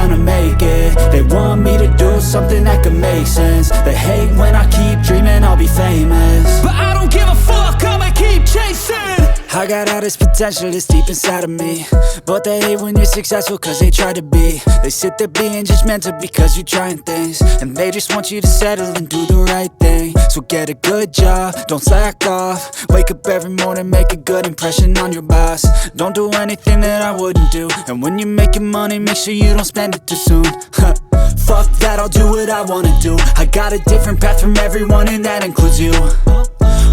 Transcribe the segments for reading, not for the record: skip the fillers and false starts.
gonna make it. They want me to do something that could make sense. They hate when I keep dreaming I'll be famous, but I don't give a fuck, I'ma keep chasing. I got all this potential that's deep inside of me, but they hate when you're successful cause they try to be. They sit there being judgmental because you're trying things, and they just want you to settle and do the right thing. So get a good job, don't slack off. Wake up every morning, make a good impression on your boss. Don't do anything that I wouldn't do, and when you're making money, make sure you don't spend it too soon. Fuck that, I'll do what I wanna do. I got a different path from everyone, and that includes you.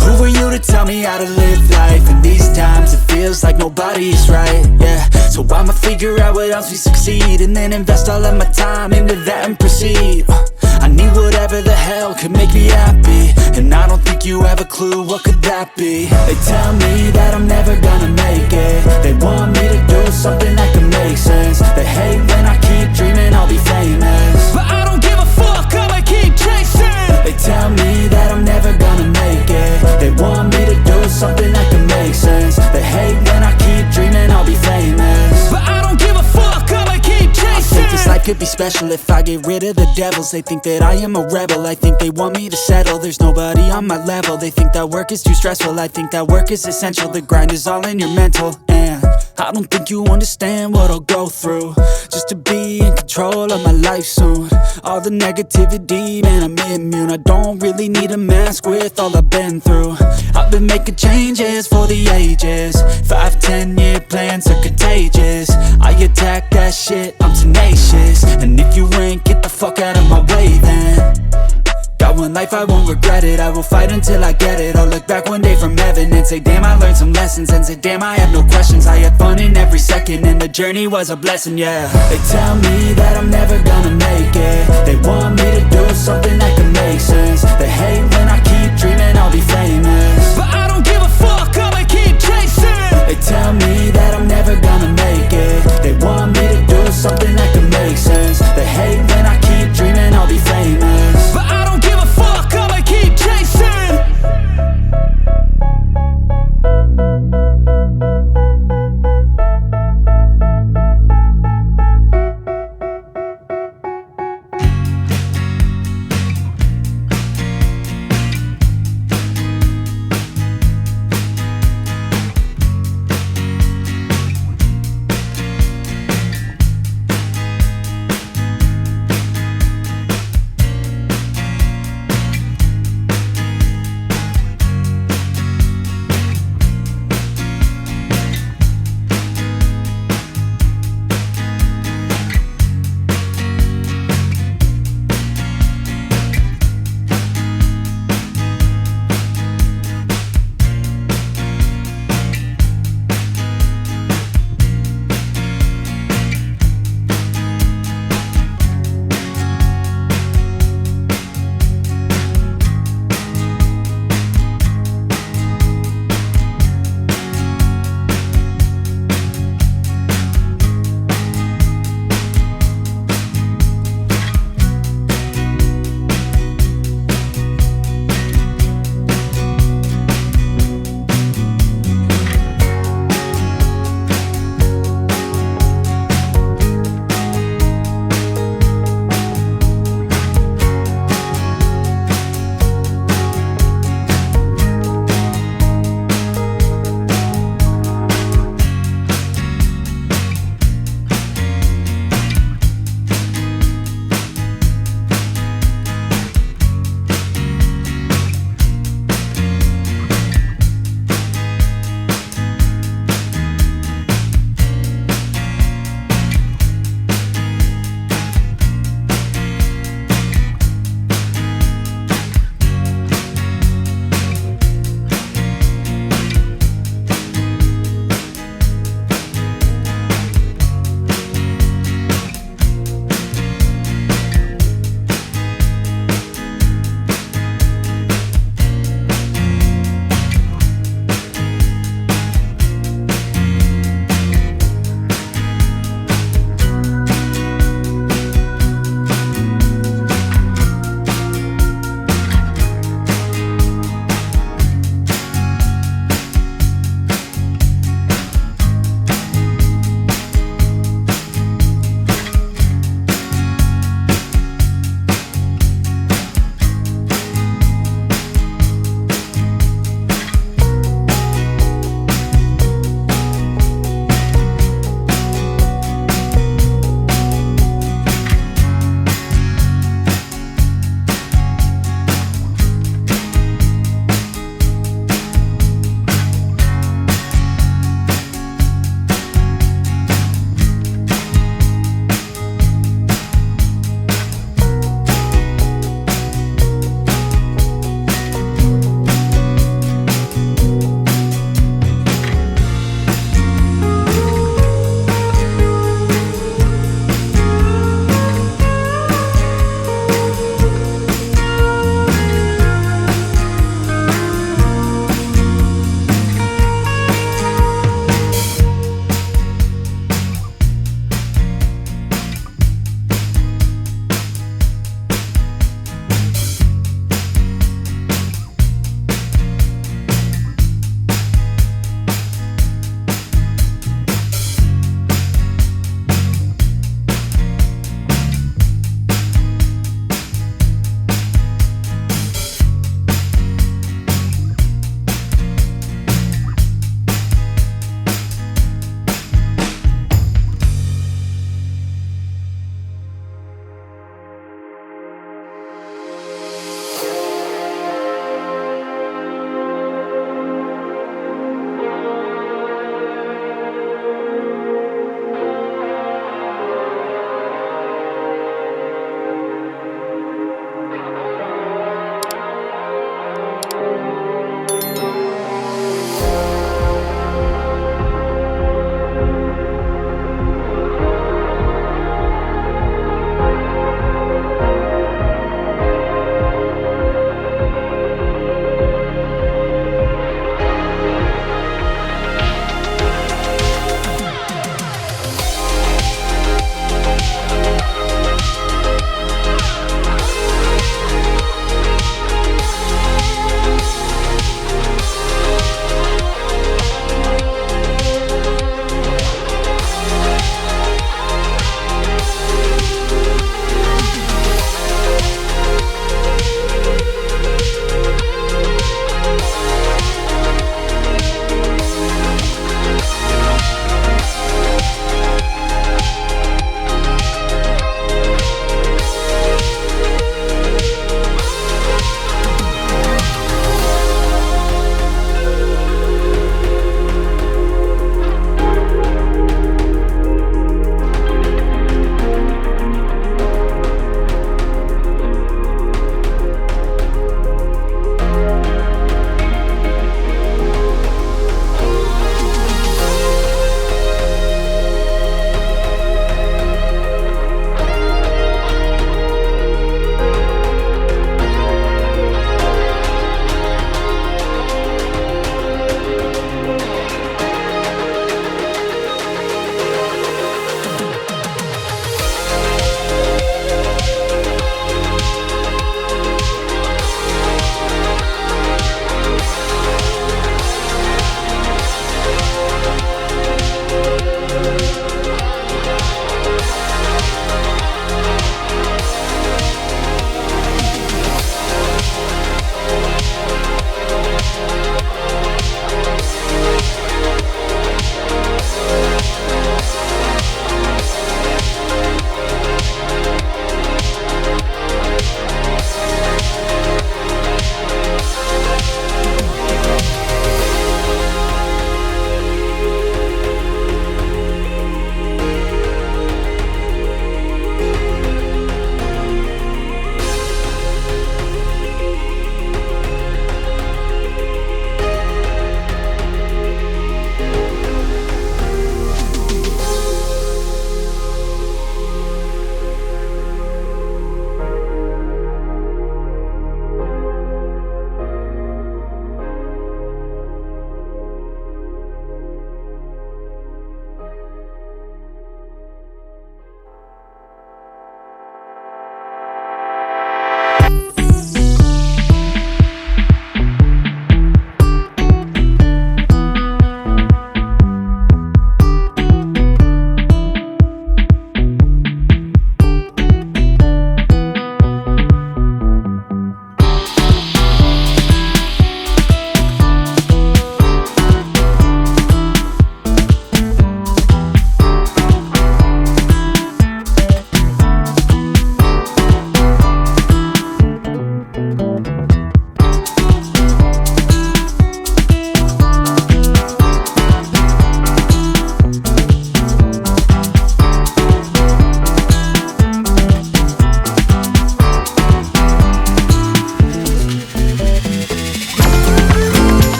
Who are you to tell me how to live life? In these times it feels like nobody is right, yeah. So I'ma figure out what else we succeed, and then invest all of my time into that and proceed. I need whatever the hell could make me happy, and I don't think you have a clue what could that be. They tell me that I'm never gonna make it. They want me to do something that can make sense. They hate when I keep dreaming I'll be famous, but I don't give a fuck, I'ma keep chasing. They tell me that I'm never gonna make it. They want me to do something that can make sense. They hate when I keep dreaming I'll be famous, but I don't give a fuck, I'ma keep chasing. I think this life could be special if I get rid of the devils. They think that I am a rebel, I think they want me to settle. There's nobody on my level. They think that work is too stressful, I think that work is essential. The grind is all in your mental, and I don't think you understand what I'll go through just to be in control of my life soon. All the negativity, man, I'm immune. I don't really need a mask with all I've been through. I've been making changes for the ages. 5-10 year plans are contagious. I attack that shit, I'm tenacious. And if you ain't, get the fuck out of my way then. Got one life, I won't regret it. I will fight until I get it. I'll look back one day from heaven and say damn, I learned some lessons. And say damn, I had no questions. I had fun in every second, and the journey was a blessing, yeah. They tell me that I'm never gonna make it. They want me to do something that can make sense. They hate when I keep dreaming I'll be famous, but I don't give a fuck, I'ma keep chasing. They tell me that I'm never gonna make it. They want me to do something that can make sense. They hate when I keep dreaming I'll be famous, but I don't give a fuck, I'ma keep chasing.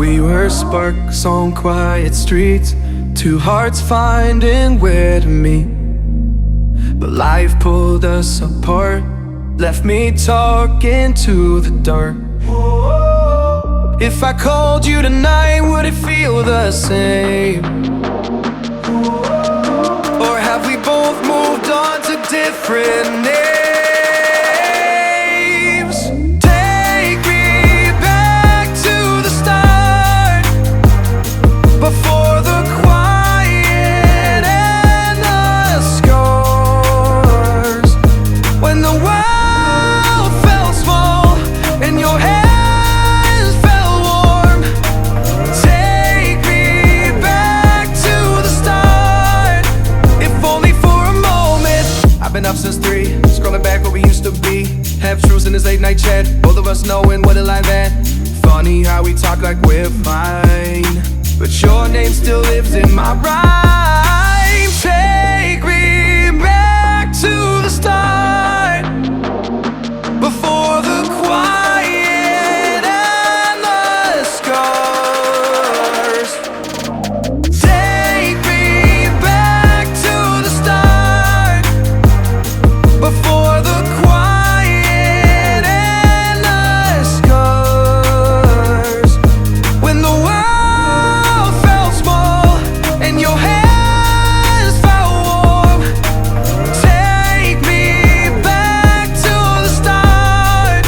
We were sparks on quiet streets, two hearts finding where to meet. But life pulled us apart, left me talking to the dark. If I called you tonight, would it feel the same? Or have we both moved on to different names? Take me back to the start, before the quiet and the scars. When the world felt small and your hands felt warm. Take me back to the start, if only for a moment. I've been up since 3, scrolling back what we used to be. Half truths in this late night chat, both of us knowing what a lie that. Funny how we talk like we're fine, but your name still lives in my rhyme. Take me back to the start, before the quiet and the scars. Take me back to the start, before the quiet and the scars. When the world felt small and your hands felt warm. Take me back to the start,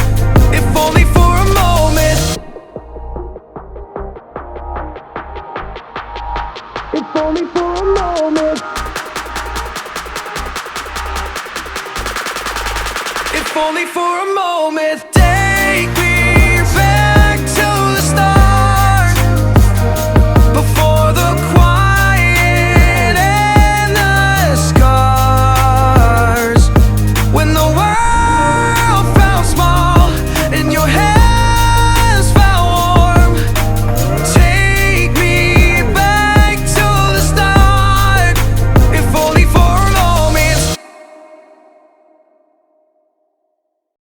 if only for a moment. If only for a moment. If only for a moment. Take me